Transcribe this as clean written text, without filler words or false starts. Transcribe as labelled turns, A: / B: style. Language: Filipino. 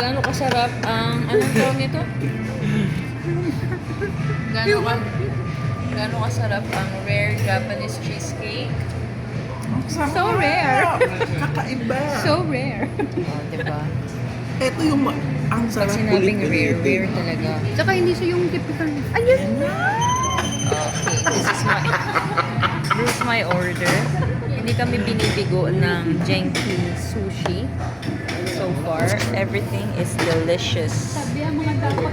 A: Gaano kasarap ang anong tawag nito? Gaano kasarap ang rare Japanese cheesecake?
B: So rare.
C: Kakaiba.
B: So rare.
A: Oh, diba?
C: Ito yung ang
A: Pag
C: sarap
A: sinabing
C: ulit-ulitin.
A: rare talaga.
B: Tsaka hindi siya yung typical. Ayun!
A: Okay, this is my order. Hindi kami binibigo ng Genki sushi. So far, everything is delicious.
B: Sabi ang mga dapat.